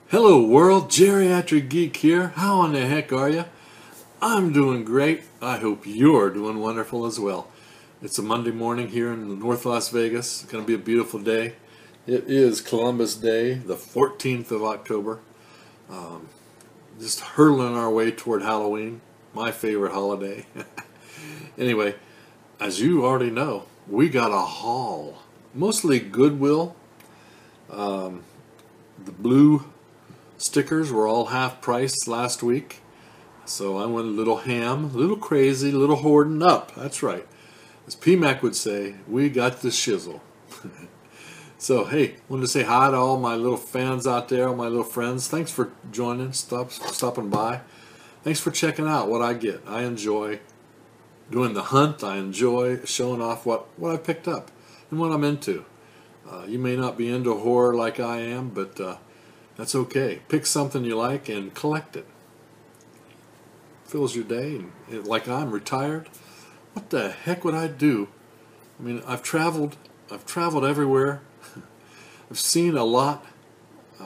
Hello world, Geriatric Geek here. How in the heck are you? I'm doing great. I hope you're doing wonderful as well. It's a Monday morning here in North Las Vegas. It's going to be a beautiful day. It is Columbus Day, the 14th of October. Just hurtling our way toward Halloween, my favorite holiday. Anyway, as you already know, we got a haul. Mostly Goodwill. The blue stickers were all half price last week, so I went a little ham, a little crazy, a little hoarding up. That's right. As PMAC would say, we got the shizzle. So, hey, wanted to say hi to all my little fans out there, all my little friends. Thanks for joining, stopping by. Thanks for checking out what I get. I enjoy doing the hunt. I enjoy showing off what I picked up and what I'm into. You may not be into horror like I am, but that's okay. Pick something you like and collect it. Fills your day. And like I'm retired, what the heck would I do? I mean, I've traveled everywhere. I've seen a lot.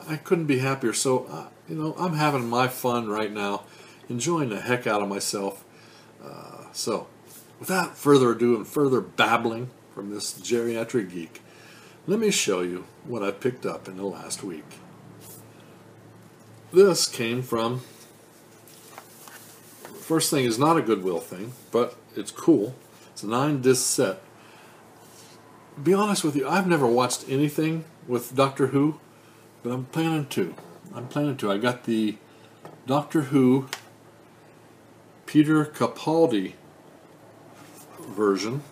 I couldn't be happier. So, I'm having my fun right now, enjoying the heck out of myself. So, without further ado and further babbling from this Geriatric Geek, let me show you what I picked up in the last week. This came from, first thing is not a Goodwill thing, but it's cool. It's a 9-disc set. Be honest with you, I've never watched anything with Doctor Who, but I'm planning to. I got the Doctor Who Peter Capaldi version.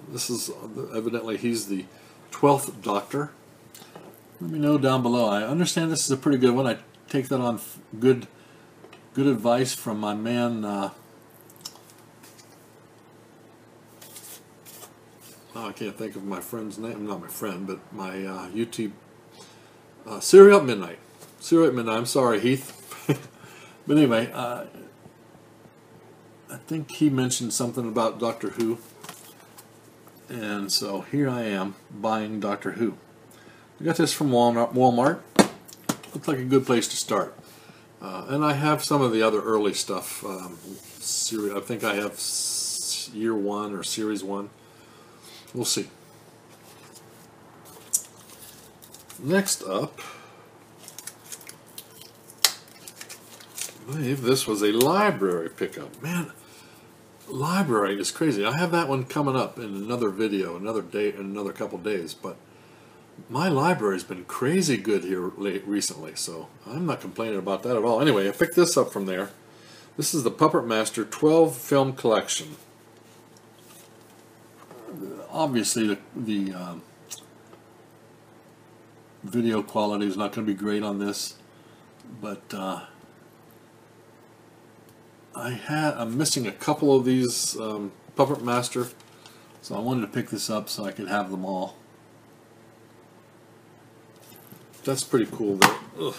This is evidently he's the 12th Doctor. Let me know down below. I understand this is a pretty good one. I take that on good advice from my man. I can't think of my friend's name. Not my friend, but my YouTube. Serial at Midnight. Serial at Midnight. I'm sorry, Heath. But anyway, I think he mentioned something about Doctor Who. And so here I am buying Doctor Who. I got this from Walmart. Looks like a good place to start. And I have some of the other early stuff. I think I have Year 1 or Series 1. We'll see. Next up, I believe this was a library pickup. Man, library is crazy. I have that one coming up in another video, another day, in another couple days. But my library's been crazy good here recently, so I'm not complaining about that at all. Anyway, I picked this up from there. This is the Puppet Master 12 film collection. Obviously, the video quality is not going to be great on this, but I'm missing a couple of these Puppet Master, so I wanted to pick this up so I could have them all. That's pretty cool there. Ugh.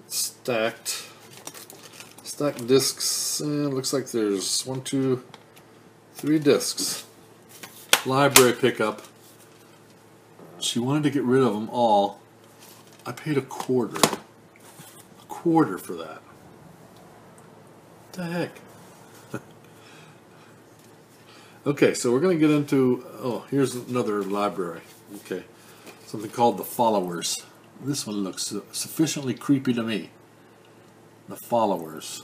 Stacked discs, and looks like there's 1, 2, 3 discs. Library pickup. She wanted to get rid of them all. I paid a quarter for that. What the heck? Okay, so we're going to get into, here's another library. Okay, something called The Followers. This one looks sufficiently creepy to me. The Followers.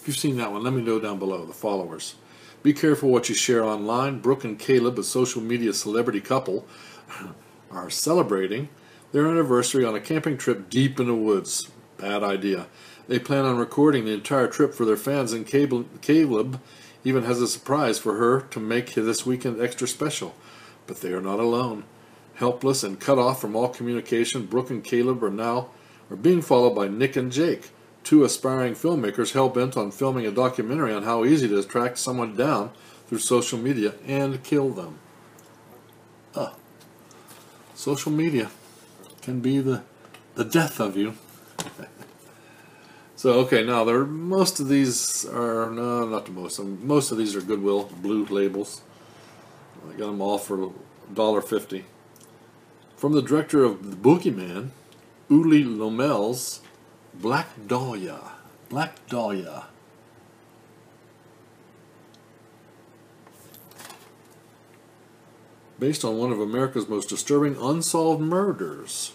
If you've seen that one, let me know down below. The Followers. Be careful what you share online. Brooke and Caleb, a social media celebrity couple, are celebrating their anniversary on a camping trip deep in the woods. Bad idea. They plan on recording the entire trip for their fans, and Caleb even has a surprise for her to make this weekend extra special. But they are not alone. Helpless and cut off from all communication, Brooke and Caleb are being followed by Nick and Jake, 2 aspiring filmmakers hell-bent on filming a documentary on how easy it is to track someone down through social media and kill them. Social media can be the death of you. So, okay, now most of these are, no, not the most. Most of these are Goodwill blue labels. I got them all for $1.50. From the director of The Boogeyman, Uli Lomel's Black Dahlia. Black Dahlia. Based on one of America's most disturbing unsolved murders.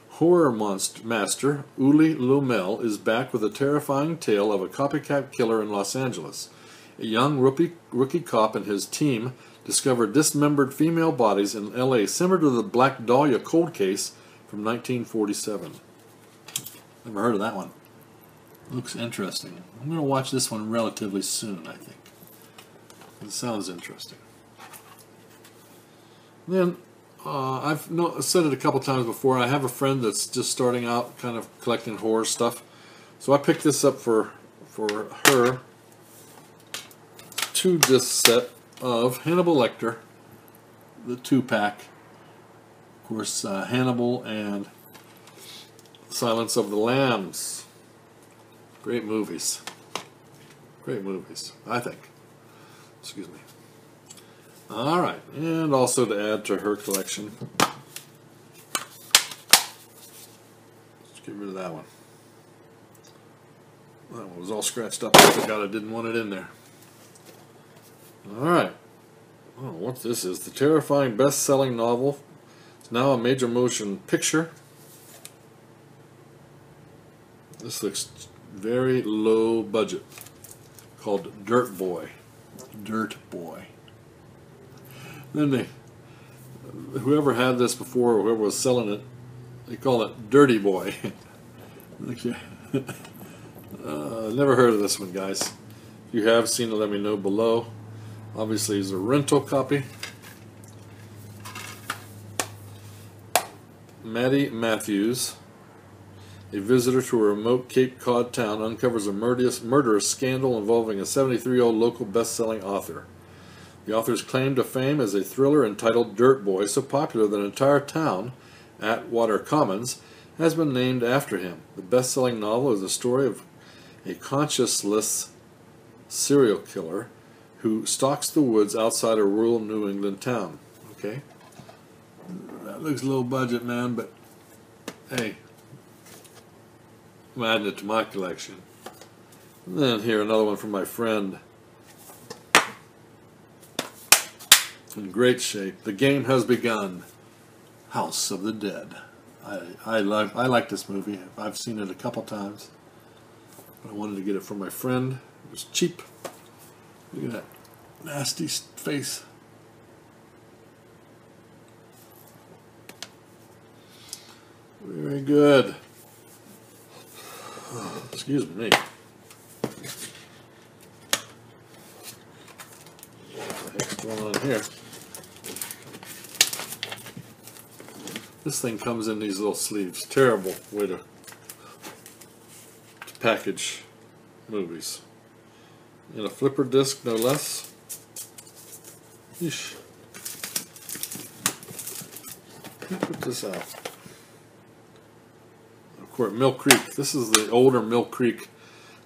Horror master Uli Lomel is back with a terrifying tale of a copycat killer in Los Angeles. A young rookie cop and his team discovered dismembered female bodies in L.A. similar to the Black Dahlia cold case from 1947. Never heard of that one. Looks interesting. I'm going to watch this one relatively soon, I think. It sounds interesting. Then, I've said it a couple times before, I have a friend that's just starting out kind of collecting horror stuff. So I picked this up for her. 2-disc set of Hannibal Lecter, the 2-pack. Of course, Hannibal and Silence of the Lambs. Great movies. Great movies, I think. Excuse me. Alright, and also to add to her collection, let's get rid of that one. That one was all scratched up. I forgot I didn't want it in there. Alright. Oh, what this is? The terrifying best-selling novel. It's now a major motion picture. This looks very low budget. Called Dirt Boy. Dirt Boy. Then whoever had this before, or whoever was selling it, they call it Dirty Boy. Never heard of this one, guys. If you have seen it, let me know below. Obviously, it's a rental copy. Maddie Matthews, a visitor to a remote Cape Cod town, uncovers a murderous scandal involving a 73-year-old local best-selling author. The author's claim to fame as a thriller entitled Dirt Boy, so popular that an entire town, Atwater Commons, has been named after him. The best-selling novel is the story of a conscienceless serial killer who stalks the woods outside a rural New England town. Okay? That looks low budget, man, but hey, I'm adding it to my collection. And then here, another one from my friend. In great shape. The Game Has Begun. House of the Dead. I like this movie. I've seen it a couple times. But I wanted to get it for my friend. It was cheap. Look at that nasty face. Very good. Oh, excuse me. What the heck's going on here? This thing comes in these little sleeves. Terrible way to package movies. In a flipper disc, no less. Yeesh. Put this out. Of course, Mill Creek. This is the older Mill Creek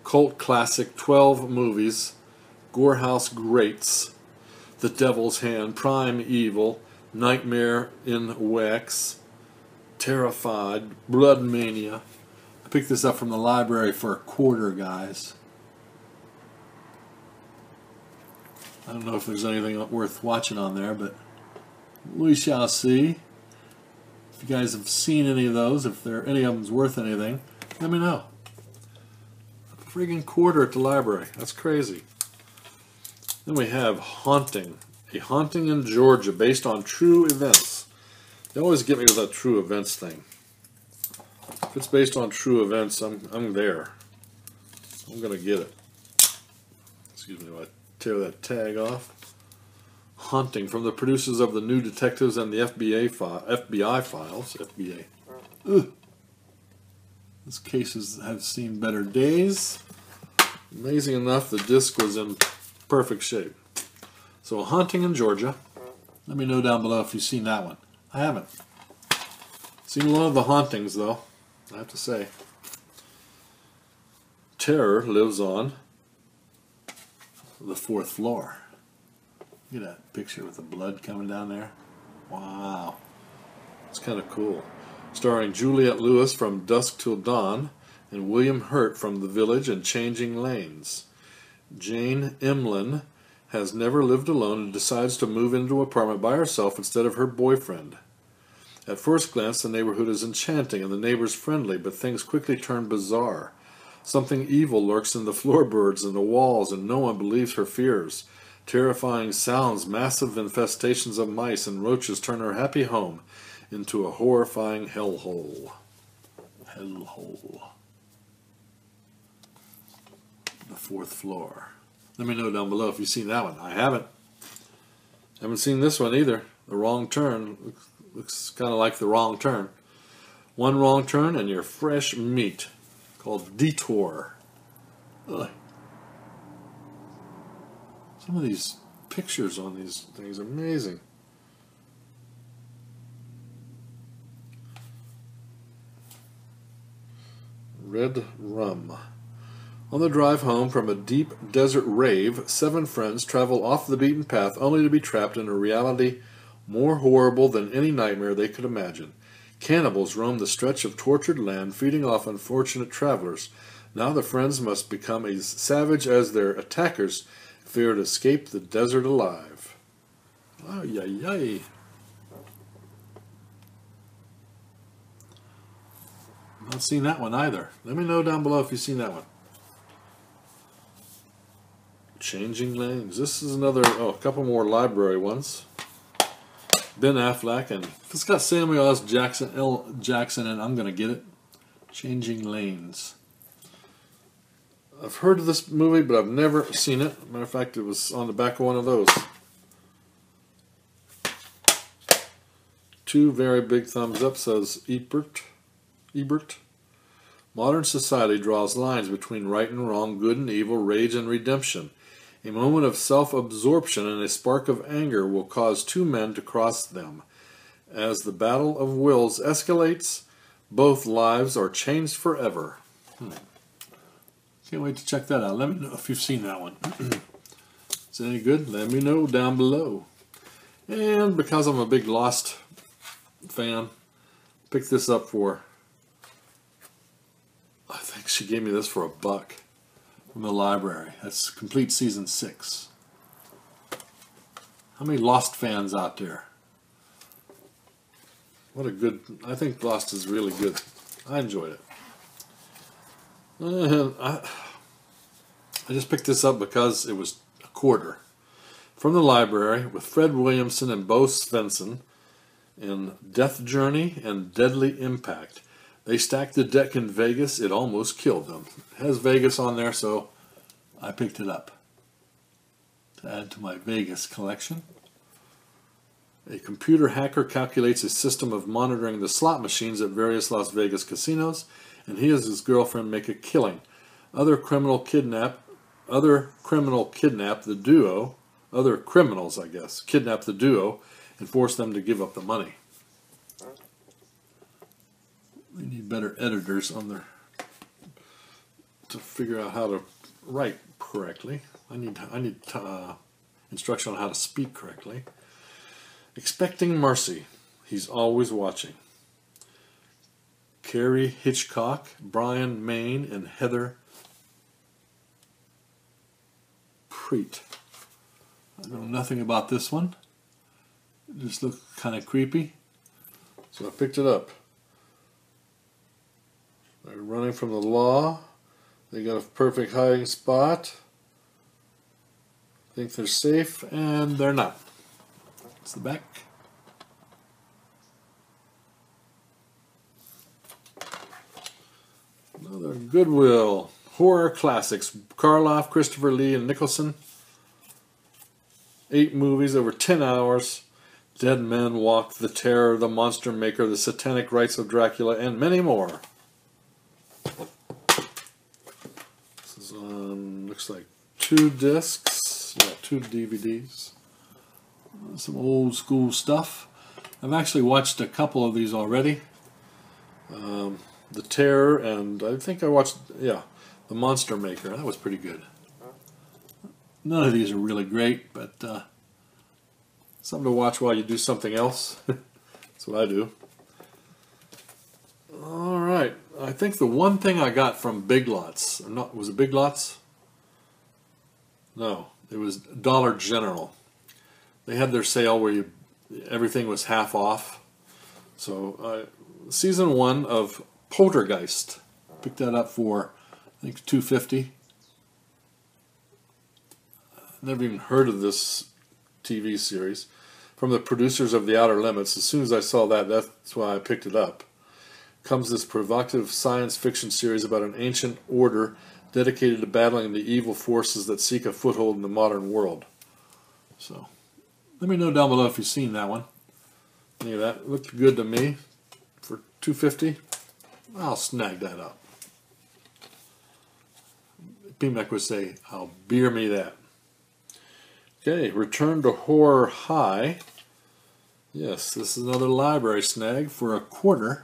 cult classic. 12 movies. Gorehouse Greats. The Devil's Hand. Prime Evil. Nightmare in Wax. Terrified, Blood Mania. I picked this up from the library for $1, guys. I don't know if there's anything worth watching on there, but we shall see. If you guys have seen any of those, if any of them's worth anything, let me know. A friggin' $1 at the library. That's crazy. Then we have Haunting. A Haunting in Georgia, based on true events. They always get me with that true events thing. If it's based on true events, I'm there. I'm gonna get it. Excuse me while I tear that tag off. Haunting, from the producers of the New Detectives and the FBI files. FBI. Ugh. These cases have seen better days. Amazing enough, the disc was in perfect shape. So, A Haunting in Georgia. Let me know down below if you've seen that one. I haven't. Seen a lot of the hauntings, though, I have to say. Terror lives on the 4th floor. Look at that picture with the blood coming down there. Wow. It's kind of cool. starring Juliette Lewis from Dusk Till Dawn and William Hurt from The Village and Changing Lanes. Jane Emlyn has never lived alone and decides to move into an apartment by herself instead of her boyfriend. At first glance, the neighborhood is enchanting and the neighbors friendly, but things quickly turn bizarre. Something evil lurks in the floorboards and the walls, and no one believes her fears. Terrifying sounds, massive infestations of mice and roaches turn her happy home into a horrifying hellhole. Hellhole. The fourth floor. Let me know down below if you've seen that one. I haven't. Haven't seen this one either. The Wrong Turn. Looks kind of like The Wrong Turn. One wrong turn and you're fresh meat. Called Detour. Ugh. Some of these pictures on these things are amazing. Red Rum. On the drive home from a deep desert rave, 7 friends travel off the beaten path only to be trapped in a reality more horrible than any nightmare they could imagine. Cannibals roam the stretch of tortured land, feeding off unfortunate travelers. Now the friends must become as savage as their attackers, fear to escape the desert alive. Ay, ay, ay. Not seen that one either. Let me know down below if you've seen that one. Changing Lanes. This is another, a couple more library ones. Ben Affleck, and if it's got Samuel L. Jackson, and I'm going to get it. Changing Lanes. I've heard of this movie, but I've never seen it. Matter of fact, it was on the back of one of those. 2 very big thumbs up, says Ebert. Modern society draws lines between right and wrong, good and evil, rage and redemption. A moment of self-absorption and a spark of anger will cause 2 men to cross them. As the battle of wills escalates, both lives are changed forever. Can't wait to check that out. Let me know if you've seen that one. Is it any good? Let me know down below. And because I'm a big Lost fan, picked this up for, I think she gave me this for $1 from the library. That's complete season 6. How many Lost fans out there? What a good, I think Lost is really good. I enjoyed it. And I just picked this up because it was $1 from the library with Fred Williamson and Bo Svensson in Death Journey and Deadly Impact. They stacked the deck in Vegas. It almost killed them. It has Vegas on there, so I picked it up to add to my Vegas collection. A computer hacker calculates a system of monitoring the slot machines at various Las Vegas casinos, and he and his girlfriend make a killing. Other criminals kidnap the duo, and force them to give up the money. They need better editors on there to figure out how to write correctly. I need instruction on how to speak correctly. Expecting Mercy. He's always watching. Carrie Hitchcock, Brian Maine, and Heather Preet. I know nothing about this one. It just looked kind of creepy, so I picked it up. They're running from the law. They got a perfect hiding spot. Think they're safe, and they're not. It's the back. Another Goodwill. Horror classics. Karloff, Christopher Lee, and Nicholson. 8 movies over 10 hours. Dead Men Walk, The Terror, The Monster Maker, The Satanic Rites of Dracula, and many more. This is on, looks like 2 discs. Yeah, 2 DVDs. Some old school stuff. I've actually watched a couple of these already. The Terror, and I think I watched, The Monster Maker. That was pretty good. None of these are really great, but something to watch while you do something else. That's what I do. All right. I think the one thing I got from Big Lots, or not, was it Big Lots? No, it was Dollar General. They had their sale where everything was half off. So season 1 of Poltergeist, picked that up for I think $2.50. Never even heard of this TV series. From the producers of The Outer Limits. As soon as I saw that, that's why I picked it up. Comes this provocative science fiction series about an ancient order dedicated to battling the evil forces that seek a foothold in the modern world. So, let me know down below if you've seen that one. Any of that looked good to me. For $2.50, I'll snag that up. PMAC would say, I'll beer me that. Okay, Return to Horror High. Yes, this is another library snag for $0.25.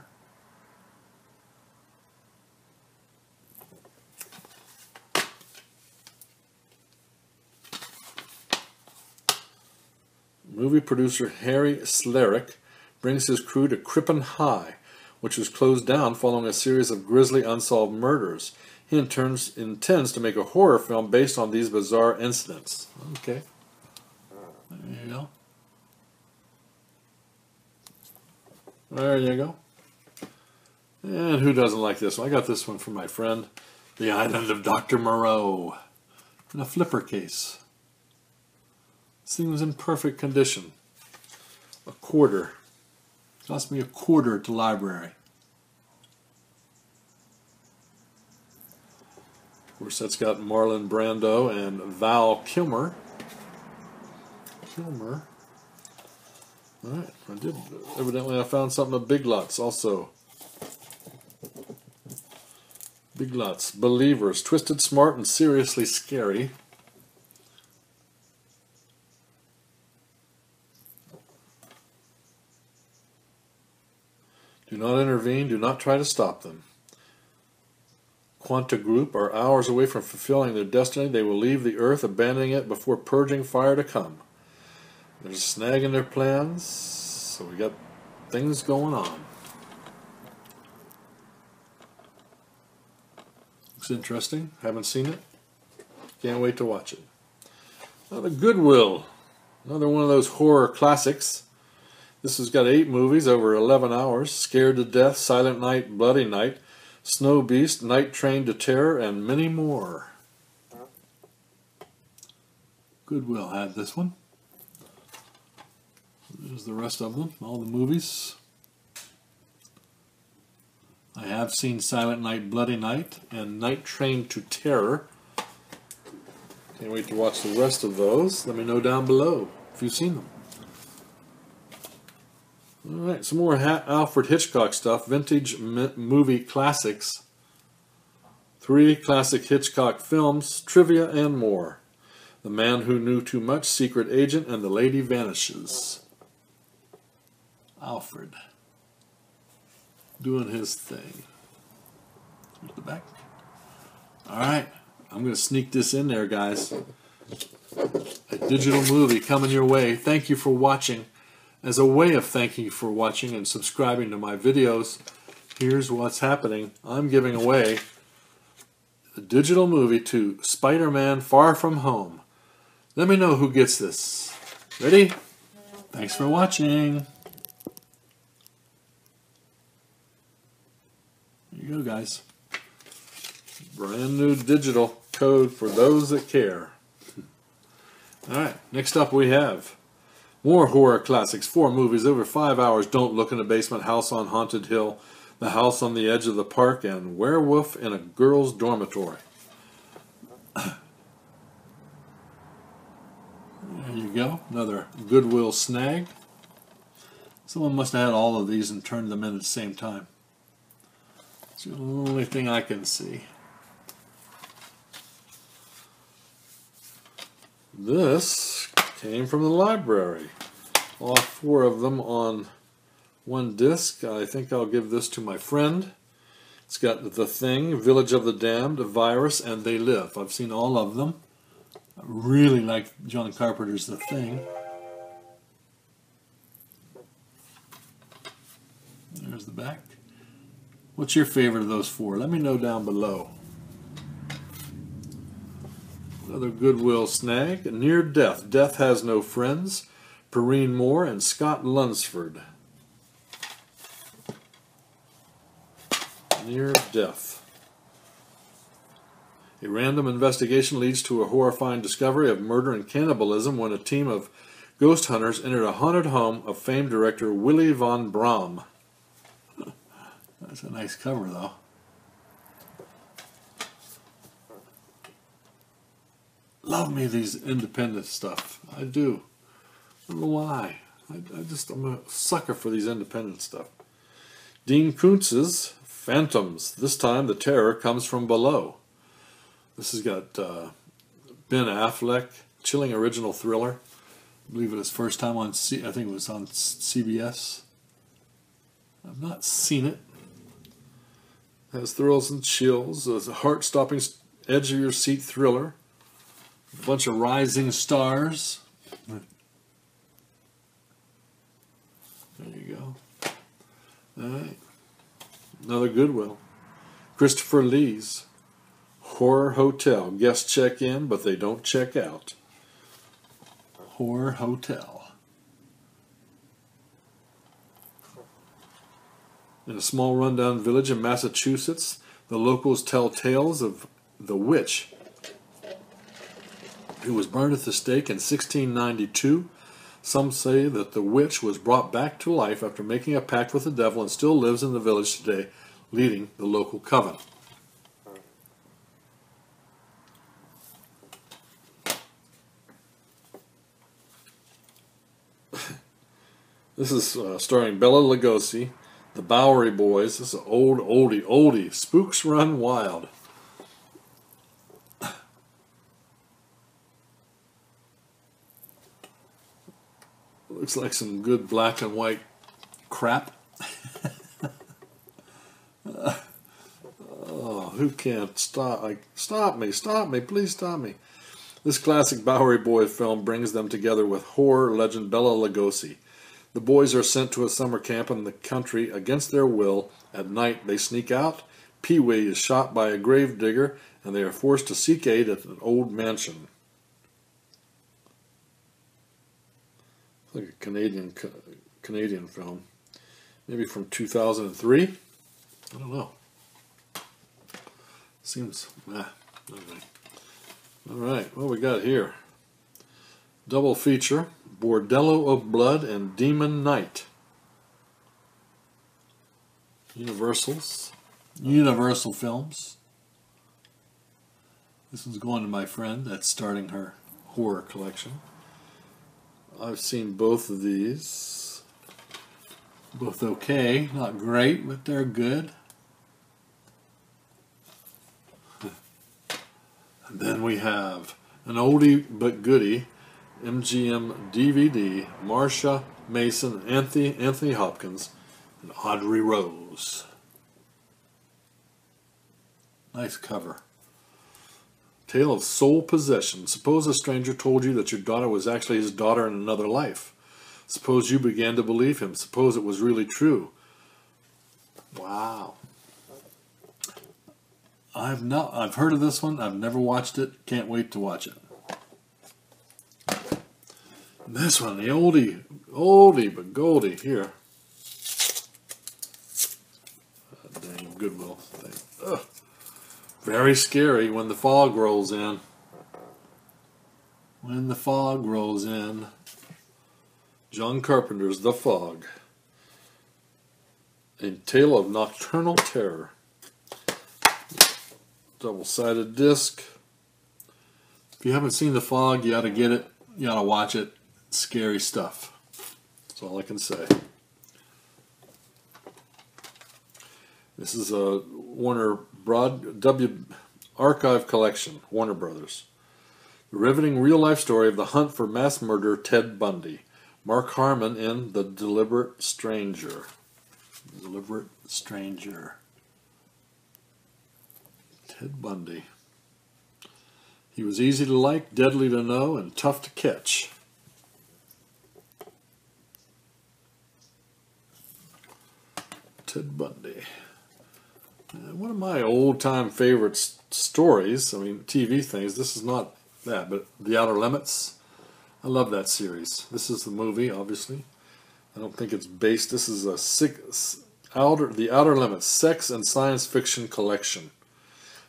Movie producer Harry Slerick brings his crew to Crippen High, which was closed down following a series of grisly unsolved murders. He intends to make a horror film based on these bizarre incidents. Okay. There you go. There you go. And who doesn't like this one? I got this one from my friend, The Island of Dr. Moreau, in a flipper case. This thing was in perfect condition. $0.25. Cost me $0.25 at the library. Of course, that's got Marlon Brando and Val Kilmer. Alright, evidently I found something at Big Lots also. Big Lots, Believers, Twisted, Smart, and Seriously Scary. Do not intervene, do not try to stop them. Quanta Group are hours away from fulfilling their destiny. They will leave the earth, abandoning it before purging fire to come. There's a snag in their plans, so we got things going on. Looks interesting. Haven't seen it. Can't wait to watch it. Now the Goodwill. Another one of those horror classics. This has got 8 movies over 11 hours. Scared to Death, Silent Night, Bloody Night, Snow Beast, Night Train to Terror, and many more. Goodwill had this one. There's the rest of them, all the movies. I have seen Silent Night, Bloody Night, and Night Train to Terror. Can't wait to watch the rest of those. Let me know down below if you've seen them. Alright, some more Alfred Hitchcock stuff. Vintage movie classics. 3 classic Hitchcock films, trivia, and more. The Man Who Knew Too Much, Secret Agent, and The Lady Vanishes. Alfred. Doing his thing. Here's the back. Alright, I'm going to sneak this in there, guys. A digital movie coming your way. Thank you for watching. As a way of thanking you for watching and subscribing to my videos, here's what's happening. I'm giving away a digital movie to Spider-Man Far From Home. Let me know who gets this. Ready? Thanks for watching. There you go, guys. Brand new digital code for those that care. Alright, next up we have more horror classics. 4 movies over 5 hours. Don't Look in the Basement, House on Haunted Hill, The House on the Edge of the Park, and Werewolf in a Girl's Dormitory. There you go. Another Goodwill snag. Someone must have had all of these and turned them in at the same time. It's the only thing I can see. This came from the library. All 4 of them on one disc. I think I'll give this to my friend. It's got The Thing, Village of the Damned, Virus, and They Live. I've seen all of them. I really like John Carpenter's The Thing. There's the back. What's your favorite of those four? Let me know down below. Another Goodwill snag. Near Death. Death Has No Friends. Perrine Moore and Scott Lunsford. Near Death. A random investigation leads to a horrifying discovery of murder and cannibalism when a team of ghost hunters entered a haunted home of famed director Willy von Braun. That's a nice cover, though. Love me these independent stuff. I do. I don't know why. I'm a sucker for these independent stuff. Dean Koontz's Phantoms. This time the terror comes from below. This has got Ben Affleck, chilling original thriller. I believe it was first time on I think it was on CBS. I've not seen it. Has thrills and chills. It's a heart-stopping, edge-of-your-seat thriller. A bunch of rising stars. There you go. All right. Another Goodwill. Christopher Lee's Horror Hotel. Guests check in, but they don't check out. Horror Hotel. In a small rundown village in Massachusetts, the locals tell tales of the witch who was burned at the stake in 1692. Some say that the witch was brought back to life after making a pact with the devil and still lives in the village today, leading the local coven. This is starring Bela Lugosi, the Bowery Boys. This is an oldie. Spooks Run Wild. Looks like some good black and white crap. Oh, who can't stop? Stop me, please stop me. This classic Bowery Boy film brings them together with horror legend Bela Lugosi. The boys are sent to a summer camp in the country against their will. At night, they sneak out. Pee-wee is shot by a gravedigger, and they are forced to seek aid at an old mansion. It's like a Canadian film. Maybe from 2003? I don't know. Seems... Alright, what we got here? Double feature. Bordello of Blood and Demon Knight. Universal Films. This one's going to my friend that's starting her horror collection. I've seen both of these. Both okay, not great, but they're good. And then we have an oldie but goodie, MGM DVD, Marsha Mason, Anthony Hopkins, and Audrey Rose. Nice cover. Tale of Soul Possession. Suppose a stranger told you that your daughter was actually his daughter in another life. Suppose you began to believe him. Suppose it was really true. Wow. I've heard of this one. I've never watched it. Can't wait to watch it. And this one, the oldie but goldie here. Dang Goodwill thing. Ugh. Very scary when the fog rolls in. When the fog rolls in. John Carpenter's The Fog. A Tale of Nocturnal Terror. Double-sided disc. If you haven't seen The Fog, you ought to get it. You ought to watch it. It's scary stuff. That's all I can say. This is a Warner Archive Collection, Warner Brothers. The riveting real-life story of the hunt for mass murderer Ted Bundy. Mark Harmon in The Deliberate Stranger. Deliberate Stranger. Ted Bundy. He was easy to like, deadly to know, and tough to catch. Ted Bundy. one of my old-time favorite stories. I mean, TV things. This is not that, but The Outer Limits. I love that series. This is the movie, obviously. I don't think it's based. This is The Outer Limits, Sex and Science Fiction Collection.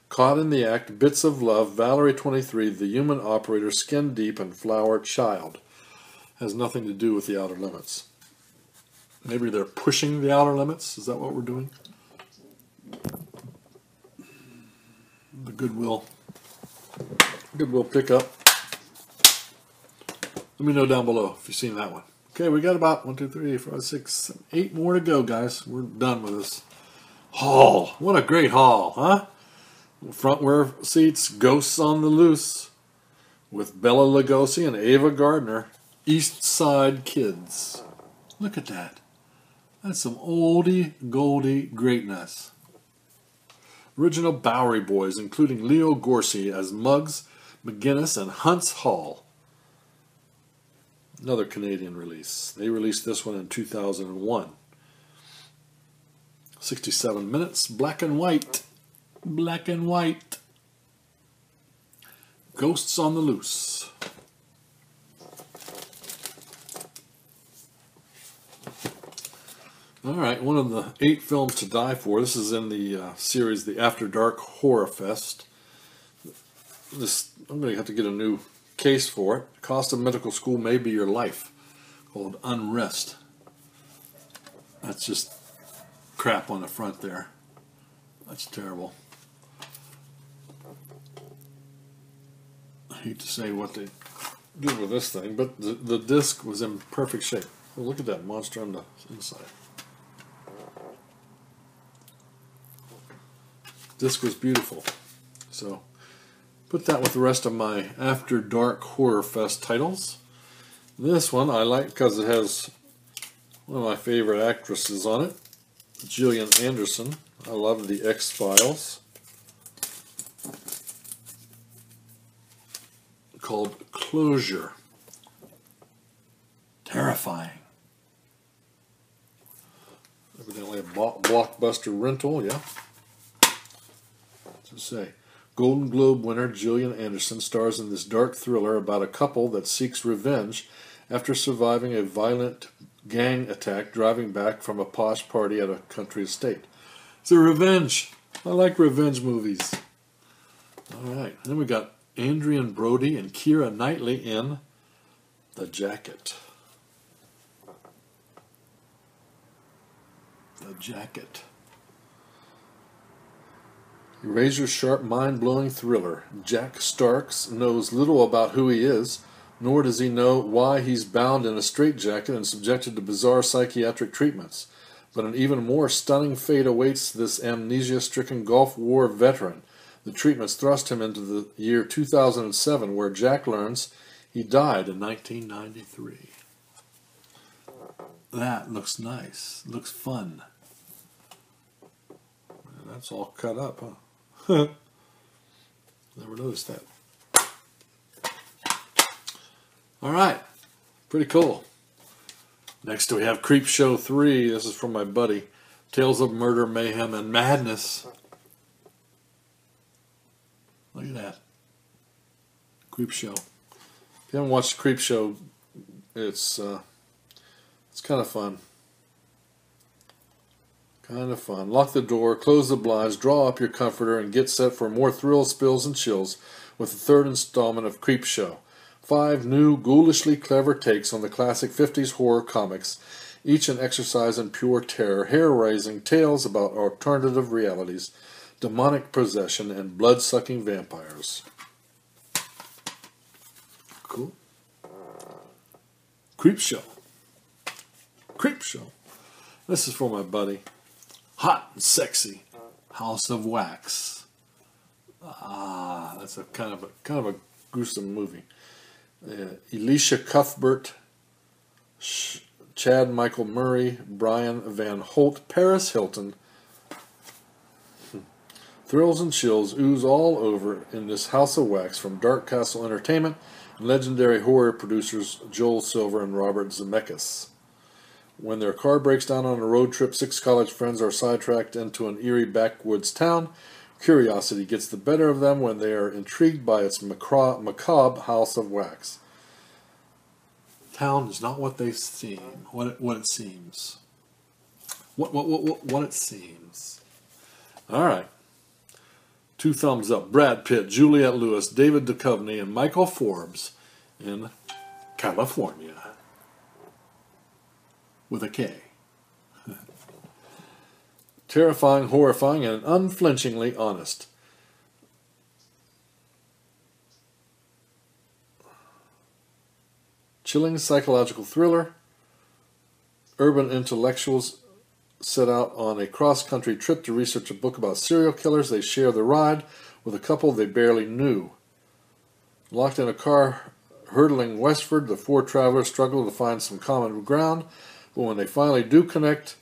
Caught in the Act, Bits of Love, Valerie 23, The Human Operator, Skin Deep, and Flower Child. Has nothing to do with the outer limits. Maybe they're pushing the outer limits. Is that what we're doing? The Goodwill pickup. Let me know down below if you've seen that one. Okay, we got about 1, 2, 3, 4, 6, 7, 8 more to go, guys. We're done with this haul. What a great haul, huh? Front row seats, Ghosts on the Loose, with Bela Lugosi and Ava Gardner. East Side Kids. Look at that. That's some oldie goldie greatness. Original Bowery Boys, including Leo Gorcey as Muggs, McGinnis, and Hunts Hall. Another Canadian release. They released this one in 2001. 67 minutes, black and white. Black and white. Ghosts on the Loose. Alright, one of the 8 films to die for. This is in the series, the After Dark Horror Fest. I'm going to have to get a new case for it. Cost of Medical School May Be Your Life. Called Unrest. That's just crap on the front there. That's terrible. I hate to say what they did with this thing, but the disc was in perfect shape. Oh, look at that monster on the inside. Disc was beautiful. So, put that with the rest of my After Dark Horror Fest titles. This one I like because it has one of my favorite actresses on it, Gillian Anderson. I love the X-Files. Called Closure. Terrifying. Evidently a blockbuster rental, yeah. To say, Golden Globe winner Gillian Anderson stars in this dark thriller about a couple that seeks revenge after surviving a violent gang attack driving back from a posh party at a country estate. It's a revenge. I like revenge movies. Alright, then we got Adrian Brody and Keira Knightley in The Jacket. The Jacket. A razor-sharp, mind-blowing thriller. Jack Starks knows little about who he is, nor does he know why he's bound in a straitjacket and subjected to bizarre psychiatric treatments. But an even more stunning fate awaits this amnesia-stricken Gulf War veteran. The treatments thrust him into the year 2007, where Jack learns he died in 1993. That looks nice. Looks fun. That's all cut up, huh? Never noticed that. Alright, pretty cool. Next we have Creepshow 3. This is from my buddy. Tales of Murder, Mayhem, and Madness. Look at that. Creepshow. If you haven't watched Creepshow, it's kind of fun. Kind of fun. Lock the door, close the blinds, draw up your comforter, and get set for more thrills, spills, and chills with the 3rd installment of Creepshow. 5 new, ghoulishly clever takes on the classic 50s horror comics, each an exercise in pure terror, hair-raising tales about alternative realities, demonic possession, and blood-sucking vampires. Cool. Creepshow. Creepshow. This is for my buddy. Hot and Sexy. House of Wax. That's a kind of a gruesome movie. Elisha Cuthbert, Chad Michael Murray, Brian Van Holt, Paris Hilton. Thrills and chills ooze all over in this House of Wax from Dark Castle Entertainment and legendary horror producers Joel Silver and Robert Zemeckis. When their car breaks down on a road trip, 6 college friends are sidetracked into an eerie backwoods town. Curiosity gets the better of them when they are intrigued by its macabre house of wax. Town is not what they seem. What it seems. What it seems. All right. 2 thumbs up. Brad Pitt, Juliette Lewis, David Duchovny, and Michael Forbes in California. With a K. Terrifying, horrifying, and unflinchingly honest. Chilling psychological thriller. Urban intellectuals set out on a cross-country trip to research a book about serial killers. They share the ride with a couple they barely knew. Locked in a car hurtling westward, the 4 travelers struggle to find some common ground, but when they finally do connect,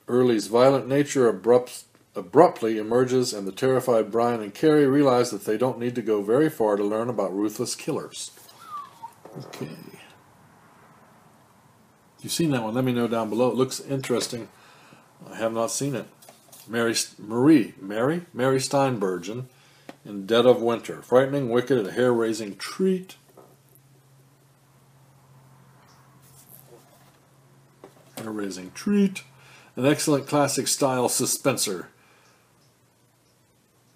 Early's violent nature abruptly emerges, and the terrified Brian and Carrie realize that they don't need to go very far to learn about ruthless killers. Okay. If you've seen that one, let me know down below. It looks interesting. I have not seen it. Mary Steenburgen in Dead of Winter. Frightening, wicked, and a hair-raising treat. Hair-raising treat. An excellent classic style suspenser.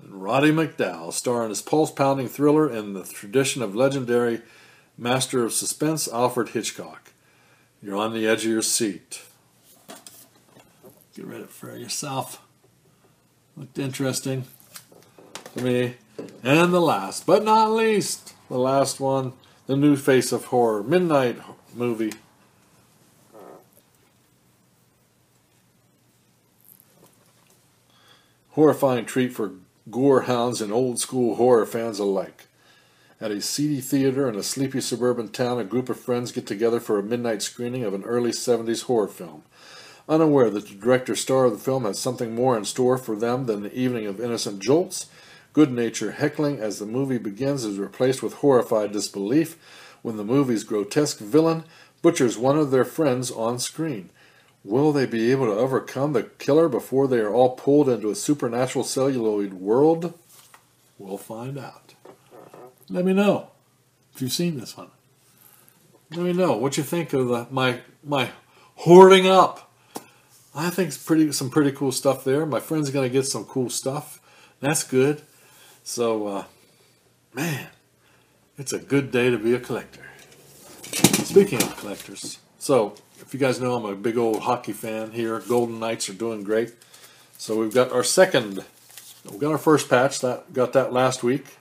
And Roddy McDowall, starring his pulse-pounding thriller in the tradition of legendary master of suspense, Alfred Hitchcock. You're on the edge of your seat. Get ready for yourself. Looked interesting to me. And the last, but not least, the last one, the new face of horror, Midnight movie. Horrifying treat for gore hounds and old school horror fans alike. At a seedy theater in a sleepy suburban town, a group of friends get together for a midnight screening of an early 70s horror film. Unaware that the director-star of the film has something more in store for them than an evening of innocent jolts, good-natured heckling as the movie begins is replaced with horrified disbelief when the movie's grotesque villain butchers one of their friends on screen. Will they be able to overcome the killer before they are all pulled into a supernatural celluloid world? We'll find out. Let me know if you've seen this one. Let me know what you think of my hoarding up. I think it's some pretty cool stuff there. My friend's going to get some cool stuff. That's good. So, man, it's a good day to be a collector. Speaking of collectors, so if you guys know, I'm a big old hockey fan here. Golden Knights are doing great. So we've got our first patch. Got that last week.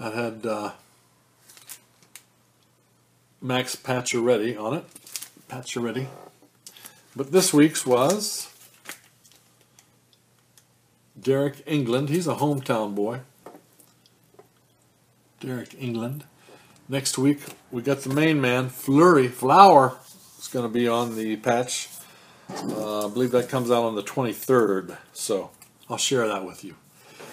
I had Max Pacioretty on it. Pacioretty. But this week's was Derek England. He's a hometown boy. Derek England. Next week, we got the main man, Flower. It's going to be on the patch. I believe that comes out on the 23rd. So I'll share that with you.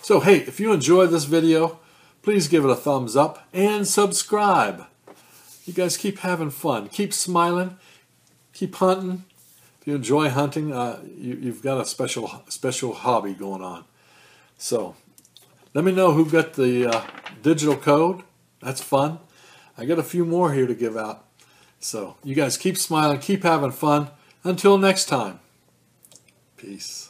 So, hey, if you enjoyed this video, please give it a thumbs up and subscribe. You guys keep having fun. Keep smiling. Keep hunting. If you enjoy hunting, you've got a special hobby going on. So, let me know who got the digital code. That's fun. I got a few more here to give out. So, you guys keep smiling, keep having fun. Until next time. Peace.